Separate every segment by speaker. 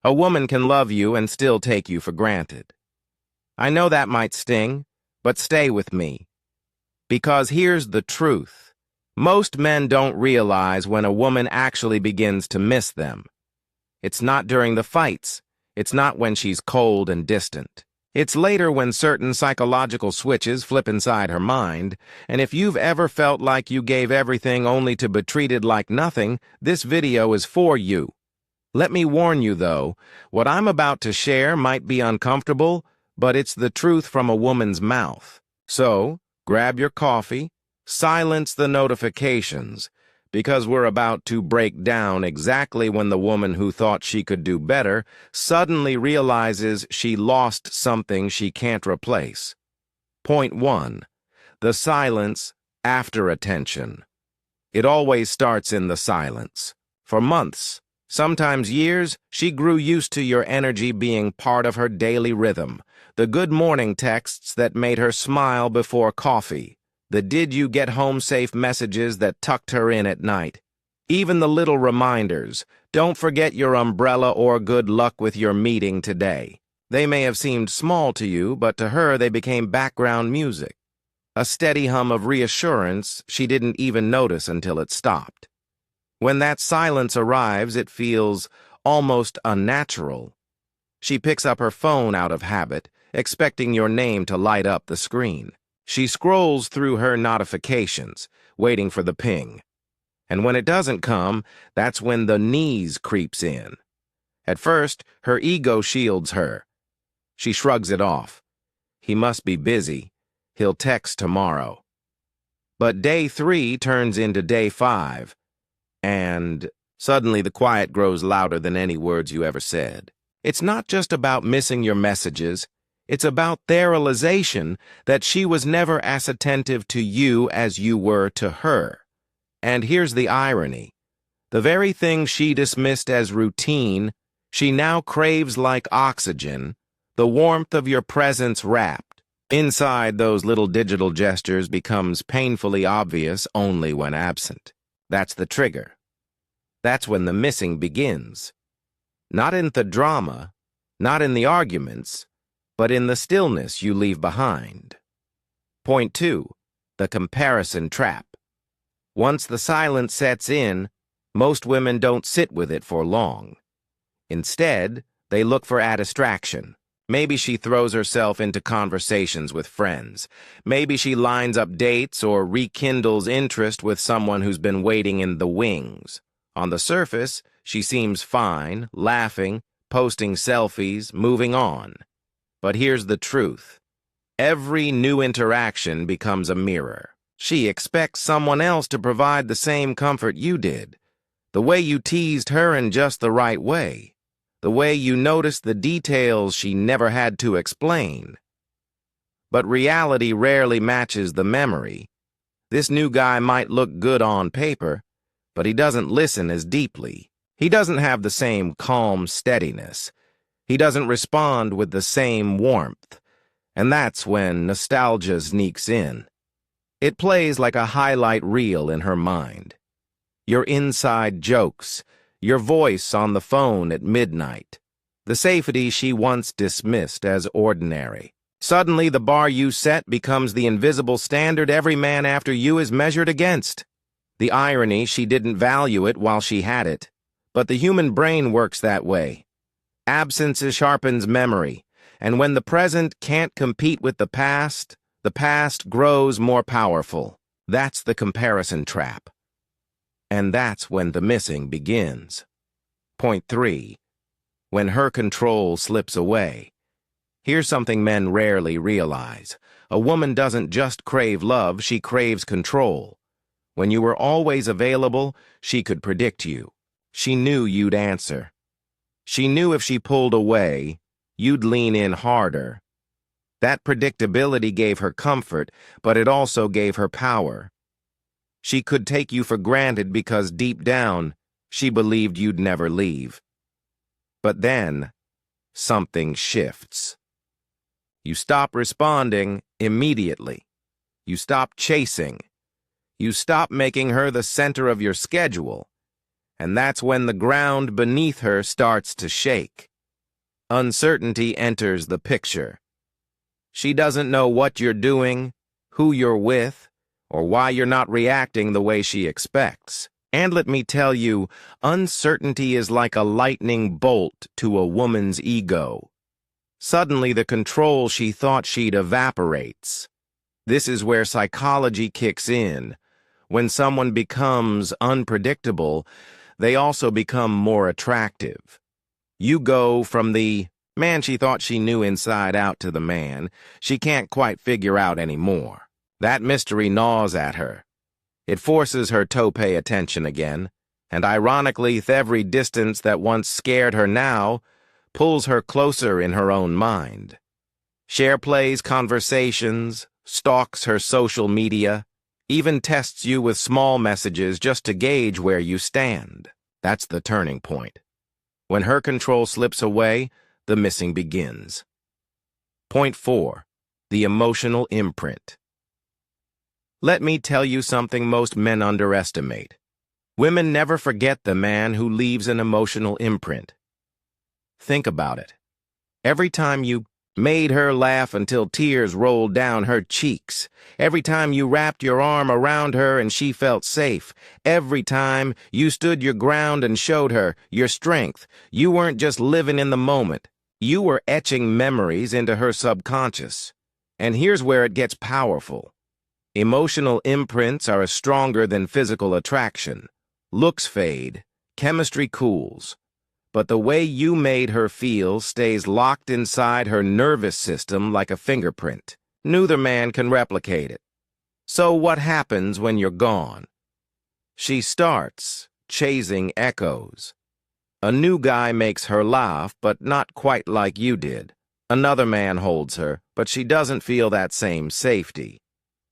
Speaker 1: A woman can love you and still take you for granted. I know that might sting, but stay with me. Because here's the truth. Most men don't realize when a woman actually begins to miss them. It's not during the fights. It's not when she's cold and distant. It's later when certain psychological switches flip inside her mind, and if you've ever felt like you gave everything only to be treated like nothing, this video is for you. Let me warn you, though, what I'm about to share might be uncomfortable, but it's the truth from a woman's mouth. So, grab your coffee, silence the notifications, because we're about to break down exactly when the woman who thought she could do better suddenly realizes she lost something she can't replace. Point 1. The silence after attention. It always starts in the silence. For months, sometimes years, she grew used to your energy being part of her daily rhythm. The good morning texts that made her smile before coffee. The did you get home safe messages that tucked her in at night. Even the little reminders, don't forget your umbrella or good luck with your meeting today. They may have seemed small to you, but to her they became background music. A steady hum of reassurance she didn't even notice until it stopped. When that silence arrives, it feels almost unnatural. She picks up her phone out of habit, expecting your name to light up the screen. She scrolls through her notifications, waiting for the ping. And when it doesn't come, that's when the knees creeps in. At first, her ego shields her. She shrugs it off. He must be busy. He'll text tomorrow. But day 3 turns into day 5, and suddenly the quiet grows louder than any words you ever said. It's not just about missing your messages. It's about their realization that she was never as attentive to you as you were to her. And here's the irony. The very thing she dismissed as routine, she now craves like oxygen, the warmth of your presence wrapped. Inside, those little digital gestures becomes painfully obvious only when absent. That's the trigger. That's when the missing begins. Not in the drama, not in the arguments, but in the stillness you leave behind. Point 2. The comparison trap. Once the silence sets in, most women don't sit with it for long. Instead, they look for a distraction. Maybe she throws herself into conversations with friends. Maybe she lines up dates or rekindles interest with someone who's been waiting in the wings. On the surface, she seems fine, laughing, posting selfies, moving on. But here's the truth. Every new interaction becomes a mirror. She expects someone else to provide the same comfort you did. The way you teased her in just the right way. The way you noticed the details she never had to explain. But reality rarely matches the memory. This new guy might look good on paper, but he doesn't listen as deeply. He doesn't have the same calm steadiness. He doesn't respond with the same warmth, and that's when nostalgia sneaks in. It plays like a highlight reel in her mind. Your inside jokes, your voice on the phone at midnight, the safety she once dismissed as ordinary. Suddenly, the bar you set becomes the invisible standard every man after you is measured against. The irony, she didn't value it while she had it, but the human brain works that way. Absence sharpens memory, and when the present can't compete with the past grows more powerful. That's the comparison trap. And that's when the missing begins. Point 3. When her control slips away. Here's something men rarely realize. A woman doesn't just crave love, she craves control. When you were always available, she could predict you. She knew you'd answer. She knew if she pulled away, you'd lean in harder. That predictability gave her comfort, but it also gave her power. She could take you for granted because deep down, she believed you'd never leave. But then, something shifts. You stop responding immediately. You stop chasing. You stop making her the center of your schedule. And that's when the ground beneath her starts to shake. Uncertainty enters the picture. She doesn't know what you're doing, who you're with, or why you're not reacting the way she expects. And let me tell you, uncertainty is like a lightning bolt to a woman's ego. Suddenly, the control she thought she'd evaporates. This is where psychology kicks in. When someone becomes unpredictable, they also become more attractive. You go from the man she thought she knew inside out to the man she can't quite figure out anymore. That mystery gnaws at her. It forces her to pay attention again, and ironically, every distance that once scared her now pulls her closer in her own mind. SharePlays conversations, stalks her social media, even tests you with small messages just to gauge where you stand. That's the turning point. When her control slips away, the missing begins. Point 4. The emotional imprint. Let me tell you something most men underestimate. Women never forget the man who leaves an emotional imprint. Think about it. Every time you made her laugh until tears rolled down her cheeks, every time you wrapped your arm around her and she felt safe, every time you stood your ground and showed her your strength, you weren't just living in the moment. You were etching memories into her subconscious. And here's where it gets powerful. Emotional imprints are stronger than physical attraction. Looks fade, chemistry cools, but the way you made her feel stays locked inside her nervous system like a fingerprint. Neither man can replicate it. So what happens when you're gone? She starts chasing echoes. A new guy makes her laugh, but not quite like you did. Another man holds her, but she doesn't feel that same safety.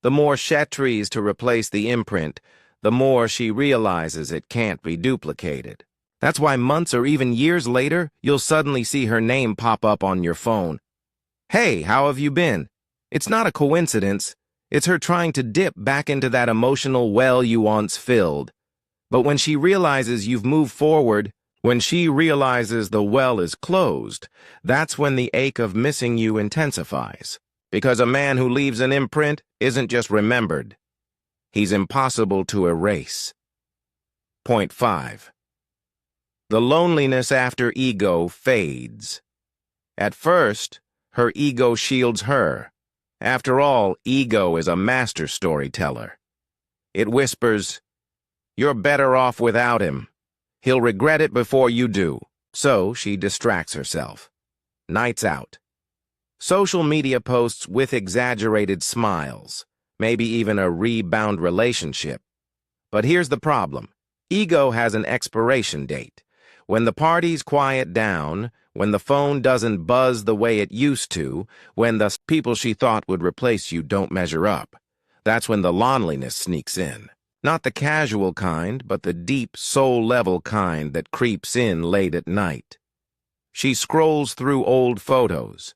Speaker 1: The more she tries to replace the imprint, the more she realizes it can't be duplicated. That's why months or even years later, you'll suddenly see her name pop up on your phone. Hey, how have you been? It's not a coincidence. It's her trying to dip back into that emotional well you once filled. But when she realizes you've moved forward, when she realizes the well is closed, that's when the ache of missing you intensifies. Because a man who leaves an imprint isn't just remembered. He's impossible to erase. Point 5. The loneliness after ego fades. At first, her ego shields her. After all, ego is a master storyteller. It whispers, "You're better off without him. He'll regret it before you do." So she distracts herself. Nights out. Social media posts with exaggerated smiles, maybe even a rebound relationship. But here's the problem. Ego has an expiration date. When the parties quiet down, when the phone doesn't buzz the way it used to, when the people she thought would replace you don't measure up, that's when the loneliness sneaks in. Not the casual kind, but the deep, soul-level kind that creeps in late at night. She scrolls through old photos,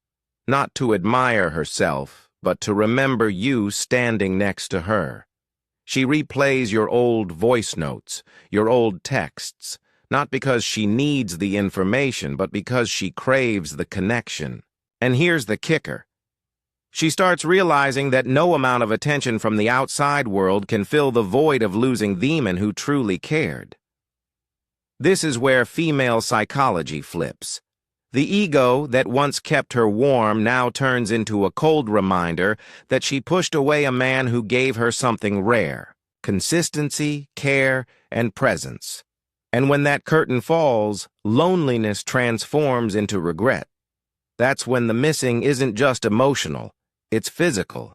Speaker 1: not to admire herself, but to remember you standing next to her. She replays your old voice notes, your old texts, not because she needs the information, but because she craves the connection. And here's the kicker. She starts realizing that no amount of attention from the outside world can fill the void of losing the man who truly cared. This is where female psychology flips. The ego that once kept her warm now turns into a cold reminder that she pushed away a man who gave her something rare: consistency, care, and presence. And when that curtain falls, loneliness transforms into regret. That's when the missing isn't just emotional, it's physical.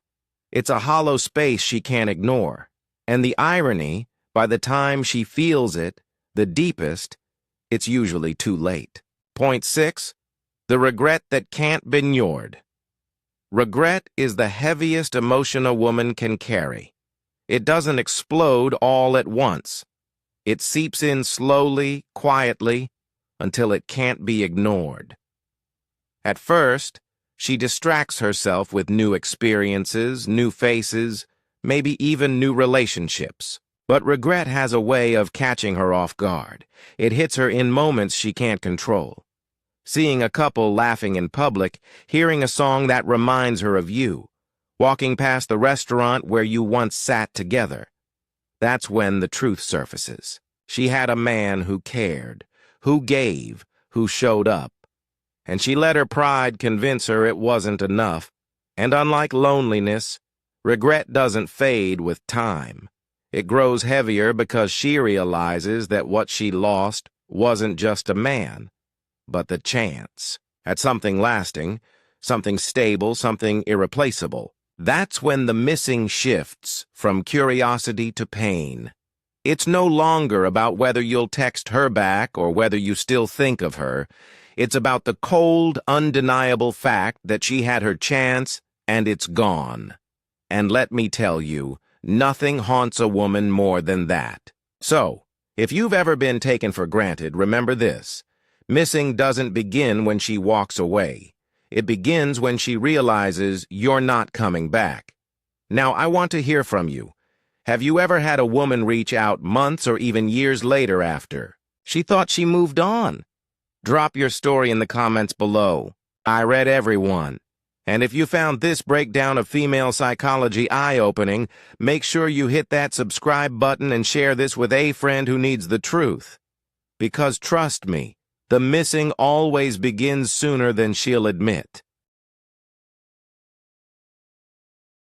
Speaker 1: It's a hollow space she can't ignore. And the irony, by the time she feels it, the deepest, it's usually too late. Point 6. The regret that can't be ignored. Regret is the heaviest emotion a woman can carry. It doesn't explode all at once. It seeps in slowly, quietly, until it can't be ignored. At first, she distracts herself with new experiences, new faces, maybe even new relationships. But regret has a way of catching her off guard. It hits her in moments she can't control. seeing a couple laughing in public, hearing a song that reminds her of you, walking past the restaurant where you once sat together. That's when the truth surfaces. She had a man who cared, who gave, who showed up. And she let her pride convince her it wasn't enough. And unlike loneliness, regret doesn't fade with time. It grows heavier because she realizes that what she lost wasn't just a man, but the chance at something lasting, something stable, something irreplaceable. That's when the missing shifts from curiosity to pain. It's no longer about whether you'll text her back or whether you still think of her. It's about the cold, undeniable fact that she had her chance and it's gone. And let me tell you, nothing haunts a woman more than that. So, if you've ever been taken for granted, remember this. Missing doesn't begin when she walks away. It begins when she realizes you're not coming back. Now, I want to hear from you. Have you ever had a woman reach out months or even years later after she thought she moved on? Drop your story in the comments below. I read every one. And if you found this breakdown of female psychology eye-opening, make sure you hit that subscribe button and share this with a friend who needs the truth. Because trust me, the missing always begins sooner than she'll admit.